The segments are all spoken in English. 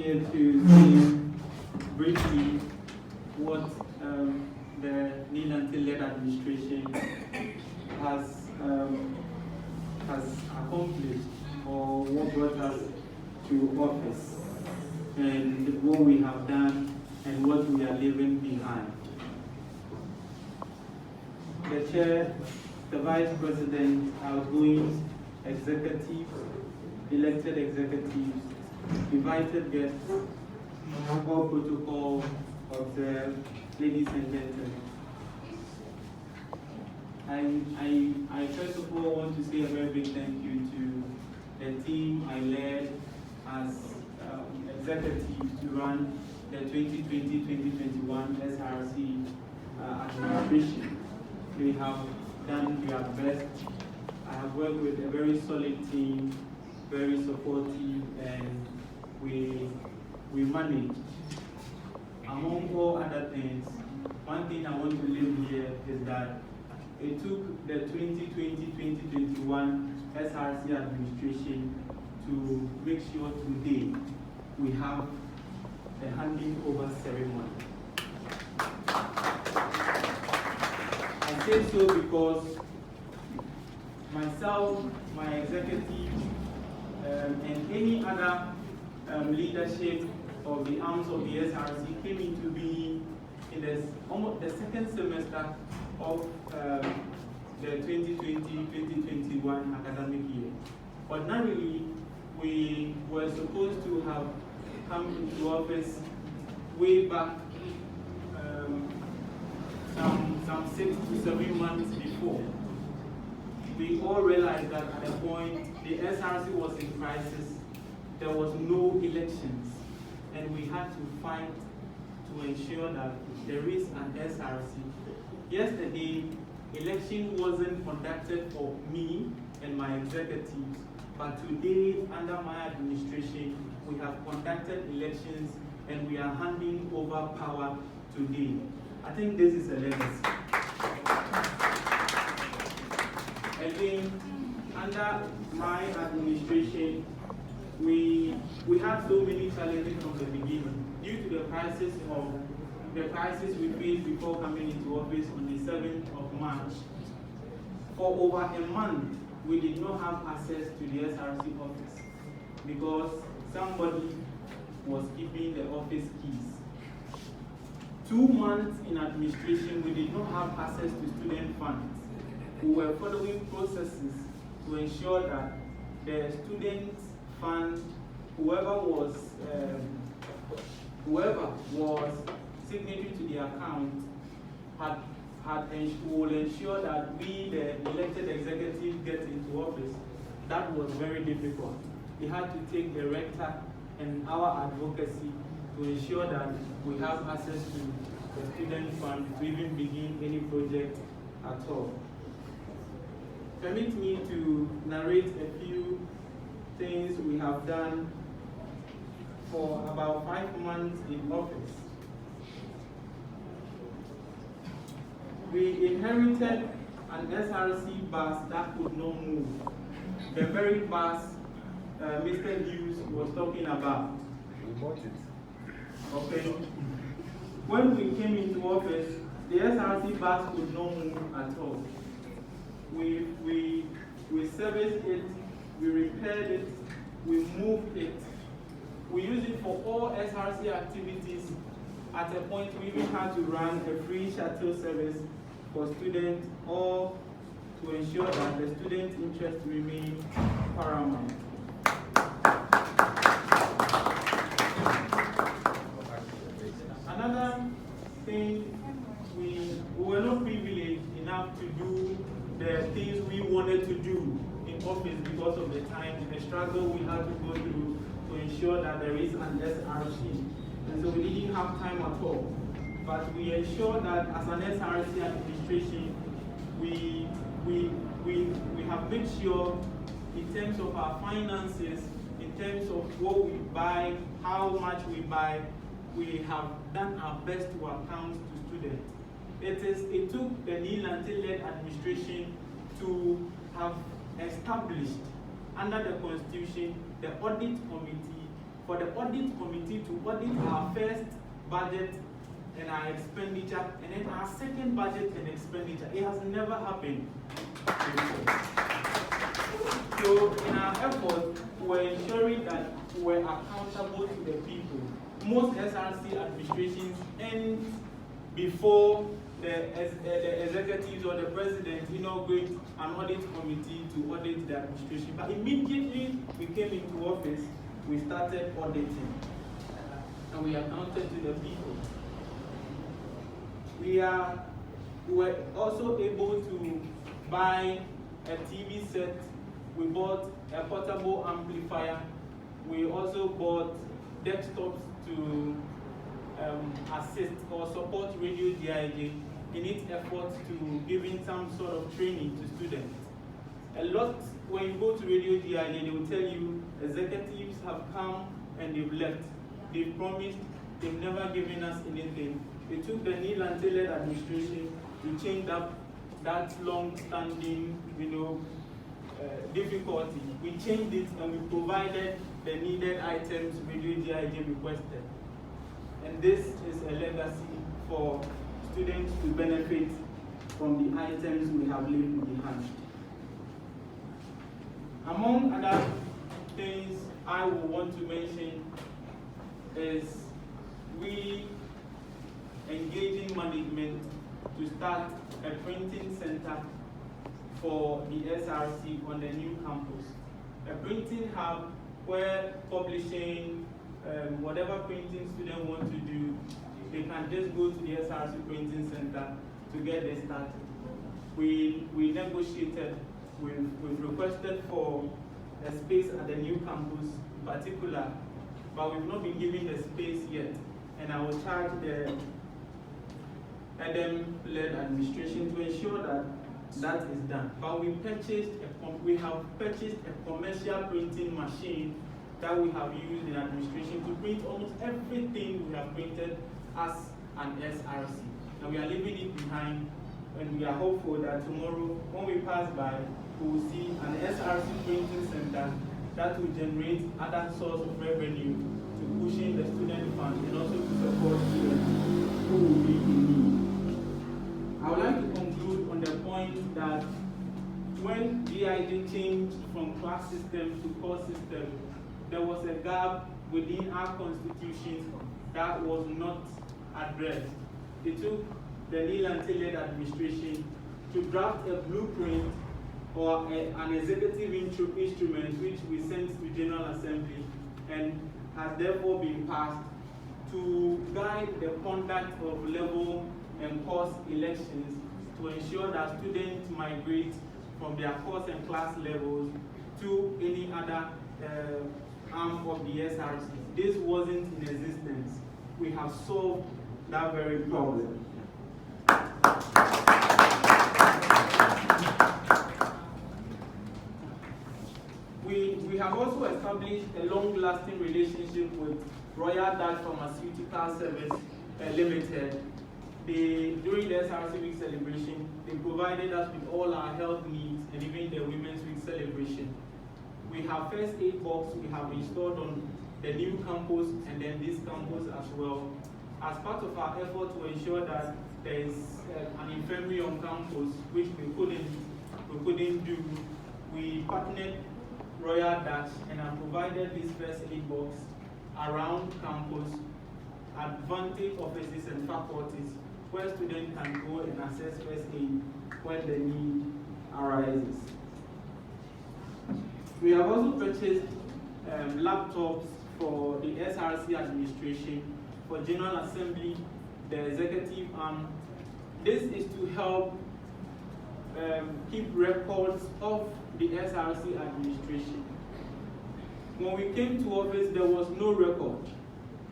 Here to see briefly what the Nii Lante-led administration has accomplished, or what brought us to office, and what we have done and what we are leaving behind. The chair, the vice president, outgoing executives, elected executives, invited guests, all protocol observed, ladies and gentlemen. I first of all want to say a very big thank you to the team I led as executive to run the 2020-2021 SRC administration. They have done their best. I have worked with a very solid team, very supportive, and we managed. Among all other things, one thing I want to leave here is that it took the 2020-2021 SRC administration to make sure today we have the handing over ceremony. I say so because myself, my executive, and any other leadership of the arms of the SRC came into being in almost the second semester of the 2020-2021 academic year. Ordinarily, we were supposed to have come into office way back some 6 to 7 months before. We all realized that at a point the SRC was in crisis. There was no elections, and we had to fight to ensure that there is an SRC. Yesterday, election wasn't conducted for me and my executives, but today, under my administration, we have conducted elections and we are handing over power today. I think this is a legacy. Again, under my administration, we had so many challenges from the beginning due to the crisis we faced before coming into office on the 7th of March. For over a month, we did not have access to the SRC office because somebody was keeping the office keys. 2 months in administration, we did not have access to student funds. We were following processes to ensure that the students' fund, whoever was signatory to the account, would ensure that we, the elected executive, get into office. That was very difficult. We had to take the rector and our advocacy to ensure that we have access to the student fund to even begin any project at all. Permit me to narrate a few things we have done for about 5 months in office. We inherited an SRC bus that could not move. The very bus Mr. Hughes was talking about. We bought it. Okay. When we came into office, the SRC bus could not move at all. We serviced it, we repaired it, we moved it. We used it for all SRC activities. At a point, we even had to run a free shuttle service for students, all to ensure that the student interest remained paramount. Another thing, we were not privileged enough to do the things we wanted to do in office because of the time and the struggle we had to go through to ensure that there is an SRC. And so we didn't have time at all. But we ensured that as an SRC administration, we have made sure in terms of our finances, in terms of what we buy, how much we buy, we have done our best to account to students. It took the Nii Lante-led administration to have established under the Constitution the audit committee for the audit committee to audit our first budget and our expenditure, and then our second budget and expenditure. It has never happened before. So in our effort, we're ensuring that we're accountable to the people. Most SRC administrations end before the executives or the president inaugurate an audit committee to audit the administration. But immediately we came into office, we started auditing. And we accounted to the people. We were also able to buy a TV set. We bought a portable amplifier. We also bought desktops to assist or support Radio DIJ in its efforts to giving some sort of training to students. A lot, when you go to Radio DIJ, they will tell you executives have come and they've left. They've promised, they've never given us anything. It took the Nii Lante administration to change up that long-standing, difficulty. We changed it and we provided the needed items Radio DIJ requested. And this is a legacy for students to benefit from the items we have left behind. Among other things I will want to mention is we engaging management to start a printing center for the SRC on the new campus. A printing hub where publishing, whatever printing students want to do, they can just go to the SRC printing center to get this started. We negotiated, we've requested for a space at the new campus in particular, but we've not been given the space yet. And I will charge the Adam-led administration to ensure that that is done. But we have purchased a commercial printing machine that we have used in administration to print almost everything we have printed as an SRC. And we are leaving it behind, and we are hopeful that tomorrow, when we pass by, we will see an SRC printing center that will generate other source of revenue to pushing the student fund and also to support students who will be in need. I would like to conclude on the point that when DIJ changed from class system to course system, there was a gap within our constitution that was not addressed. It took the Nii Lante-led administration to draft a blueprint or an executive instrument which we sent to General Assembly and has therefore been passed to guide the conduct of level and course elections to ensure that students migrate from their course and class levels to any other arm of the SRC. This wasn't in existence. We have solved that very problem. We have also established a long-lasting relationship with Royal Dutch Pharmaceutical Service Limited. During the SRC Week celebration, they provided us with all our health needs and even the Women's Week celebration. We have first aid box we have installed on the new campus and then this campus as well. As part of our effort to ensure that there is an infirmary on campus, which we couldn't do, we partnered Royal Dutch and have provided this first aid box around campus, advantage offices and faculties, where students can go and access first aid when the need arises. We have also purchased laptops for the SRC administration, for General Assembly, the executive arm. This is to help keep records of the SRC administration. When we came to office, there was no record,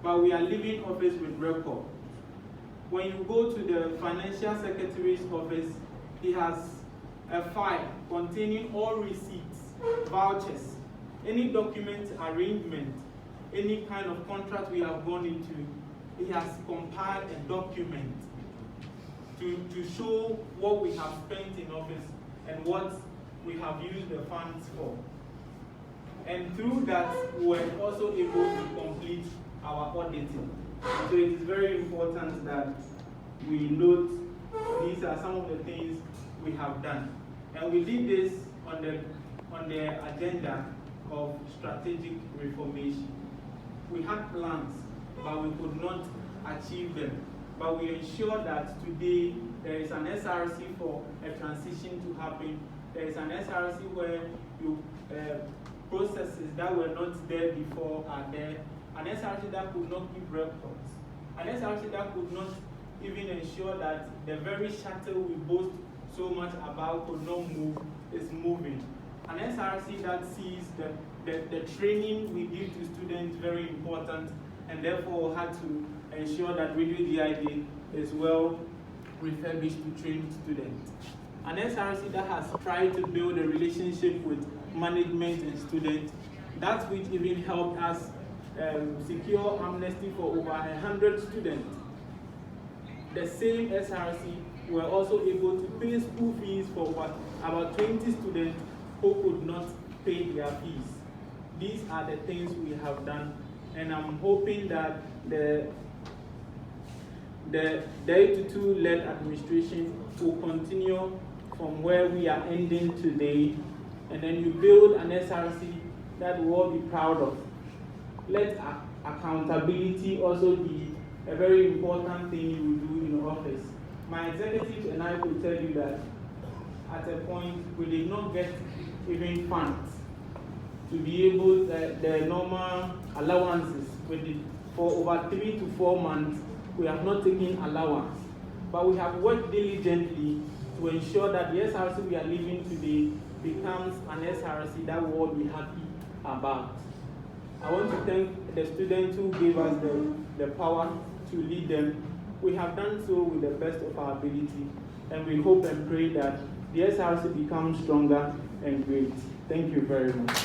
but we are leaving office with record. When you go to the Financial Secretary's office, he has a file containing all receipts, vouchers, any document arrangement, any kind of contract we have gone into. He has compiled a document to show what we have spent in office and what we have used the funds for. And through that, we were also able to complete our auditing. So it is very important that we note these are some of the things we have done. And we did this on the agenda of strategic reformation. We had plans, but we could not achieve them. But we ensure that today there is an SRC for a transition to happen. There is an SRC where processes that were not there before are there. An SRC that could not keep records. An SRC that could not even ensure that the very shuttle we boast so much about could not move is moving. An SRC that sees the training we give to students very important, and therefore had to ensure that Radio DID is well refurbished to train students. An SRC that has tried to build a relationship with management and students, that which even helped us secure amnesty for over 100 students. The same SRC were also able to pay school fees for about 20 students who could not pay their fees. These are the things we have done, and I'm hoping that the 82-led administration will continue from where we are ending today, and then you build an SRC that we'll all be proud of. Let accountability also be a very important thing you do in office. My executive and I will tell you that at a point we did not get even funds to be able the normal allowances. For over 3 to 4 months, we have not taken allowance, but we have worked diligently to ensure that the SRC we are living today becomes an SRC that we will all be happy about. I want to thank the students who gave us the power to lead them. We have done so with the best of our ability, and we hope and pray that the SRC becomes stronger and great. Thank you very much.